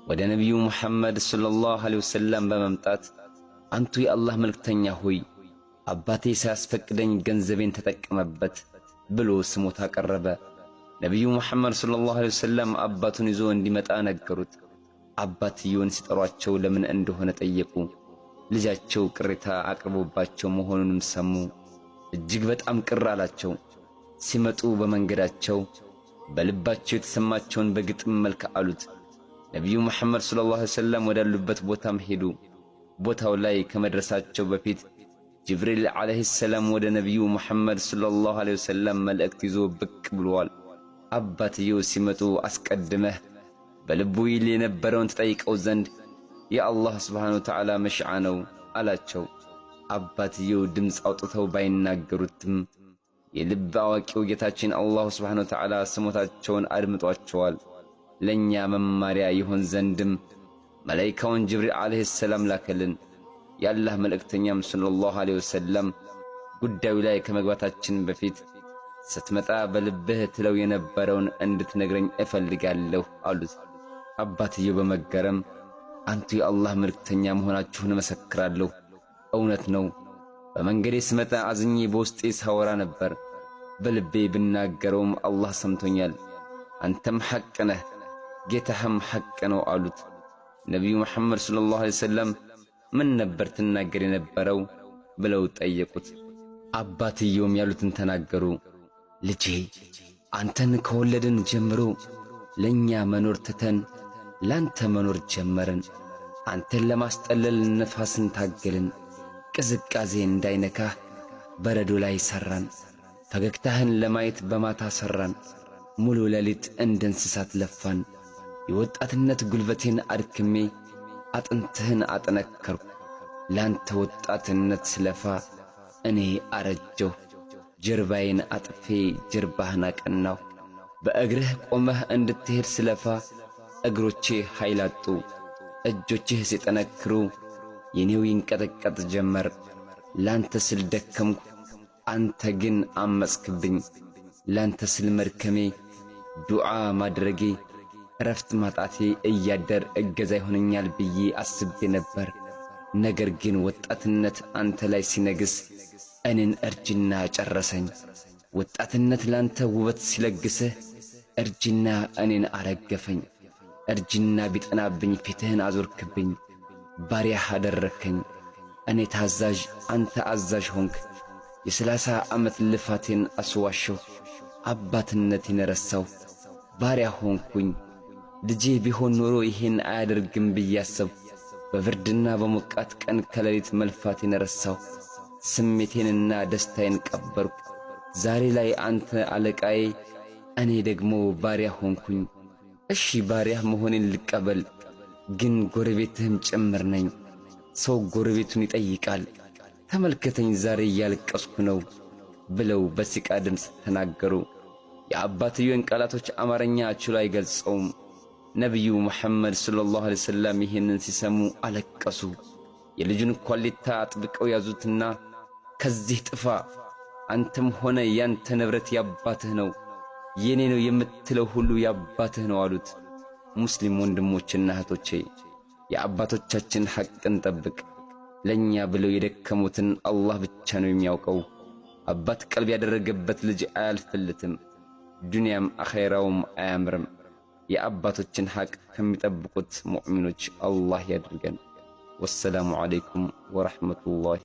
ወደ ነብዩ መሐመድ ሰለላሁ ዐለይሂ ወሰለም በመምጣት አንቱ የአላህ መልእክተኛ ሆይ አባቴ ሳያስፈቅደኝ ገንዘቤን ተጠቀመበት ብሎ ስሞታ ቀረበ። ነብዩ መሐመድ ሰለላሁ ዐለይሂ ወሰለም አባቱን ይዞ እንዲመጣ ነገሩት። አባትየውን ሲጠሯቸው ለምን እንደሆነ ጠየቁ። ልጃቸው ቅሬታ አቅርቦባቸው መሆኑንም ሰሙ። እጅግ በጣም ቅር አላቸው። ሲመጡ በመንገዳቸው በልባቸው የተሰማቸውን በግጥም መልክ አሉት። ነብዩ መሐመድ ሰለላሁ ዐለይሂ ወሰለም ወዳሉበት ቦታም ሄዱ። ቦታው ላይ ከመድረሳቸው በፊት ጅብሪል ዐለይሂ ሰላም ወደ ነብዩ መሐመድ ሰለላሁ ዐለይሂ ወሰለም መልእክት ይዞ ብቅ ብሏል። አባትየው ሲመጡ አስቀድመህ በልቡ ይል የነበረውን ተጠይቀው ዘንድ የአላህ ሱብሓነሁ ወተዓላ መሽዓ ነው አላቸው። አባትየው ድምፅ አውጥተው ባይናገሩትም የልብ አዋቂው ጌታችን አላህ ሱብሓነሁ ወተዓላ ስሞታቸውን አድምጧቸዋል። ለኛ መማሪያ ይሆን ዘንድም መላእክቱን ጅብሪል ዐለይሂ ሰላም ላከልን። የአላህ መልእክተኛም ሰለላሁ ዐለይሂ ወሰለም ጉዳዩ ላይ ከመግባታችን በፊት ስትመጣ በልብህ ትለው የነበረውን እንድትነግረኝ እፈልጋለሁ አሉት። አባትየው በመገረም አንቱ የአላህ መልእክተኛ መሆናችሁን መሰክራለሁ፣ እውነት ነው። በመንገዴ ስመጣ አዝኜ በውስጤ ሳወራ ነበር። በልቤ ብናገረውም አላህ ሰምቶኛል። አንተም ሐቅ ነህ፣ ጌታህም ሐቅ ነው አሉት። ነብዩ መሐመድ ሰለላሁ ዐለይሂ ወሰለም ምን ነበር ትናገር የነበረው ብለው ጠየቁት። አባትየውም ያሉትን ተናገሩ። ልጄ አንተን ከወለድን ጀምሮ ለኛ መኖር ትተን ላንተ መኖር ጀመርን። አንተን ለማስጠለል ነፋስን ታገልን። ቅዝቃዜ እንዳይነካህ በረዶ ላይ ሰራን። ፈገግታህን ለማየት በማታ ሰራን። ሙሉ ሌሊት እንደ እንስሳት ለፋን። የወጣትነት ጉልበቴን አድክሜ አጥንትህን አጠነከርኩ። ላንተ ወጣትነት ስለፋ እኔ አረጀሁ። ጀርባዬን አጥፌ ጀርባህን አቀናሁ። በእግርህ ቆመህ እንድትሄድ ስለፋ እግሮቼ ኃይል አጡ። እጆችህ ሲጠነክሩ የኔው ይንቀጠቀጥ ጀመር። ላንተ ስል ደከምኩ፣ አንተ ግን አመጽክብኝ። ላንተ ስል መድከሜ፣ ዱዓ ማድረጌ፣ እረፍት ማጣቴ እያደር እገዛ ይሆነኛል ብዬ አስቤ ነበር። ነገር ግን ወጣትነት አንተ ላይ ሲነግስ እኔን እርጅና ጨረሰኝ። ወጣትነት ላንተ ውበት ሲለግስህ እርጅና እኔን አረገፈኝ። እርጅና ቢጠናብኝ ፊትህን አዞርክብኝ፣ ባሪያህ አደረከኝ። እኔ ታዛዥ አንተ አዛዥ ሆንክ። የ30 ዓመት ልፋቴን አስዋሸሁ። አባትነቴን ረሳሁ፣ ባሪያ ሆንኩኝ። ልጄ ቢሆን ኖሮ ይሄን አያደርግም ብዬ አሰብሁ። በብርድና በሞቃት ቀን ከሌሊት መልፋቴን ረሳሁ። ስሜቴንና ደስታዬን ቀበርኩ። ዛሬ ላይ አንተ አለቃዬ፣ እኔ ደግሞ ባሪያ ሆንኩኝ። እሺ ባሪያህ መሆኔን ልቀበል፣ ግን ጎረቤትህም ጭምር ነኝ። ሰው ጎረቤቱን ይጠይቃል። ተመልከተኝ ዛሬ እያለቀስኩ ነው ብለው በሲቃ ድምፅ ተናገሩ። የአባትየውን ቃላቶች አማርኛ ችሎ አይገልጸውም። ነብዩ መሐመድ ሰለላሁ ዐለይሂ ወሰለም ይህንን ሲሰሙ አለቀሱ። የልጁን ኳሊታ አጥብቀው ያዙትና ከዚህ ጥፋ፣ አንተም ሆነ ያንተ ንብረት ያባትህ ነው፣ የኔ ነው የምትለው ሁሉ ያባትህ ነው አሉት። ሙስሊም ወንድሞችና እህቶቼ የአባቶቻችን ሐቅን ጠብቅ። ለኛ ብለው የደከሙትን አላህ ብቻ ነው የሚያውቀው። አባት ቀልብ ያደረገበት ልጅ አያልፍለትም፣ ዱንያም አኺራውም አያምርም። የአባቶችን ሐቅ ከሚጠብቁት ሙእሚኖች አላህ ያድርገን። ወሰላሙ ዐለይኩም ወረሕመቱላሂ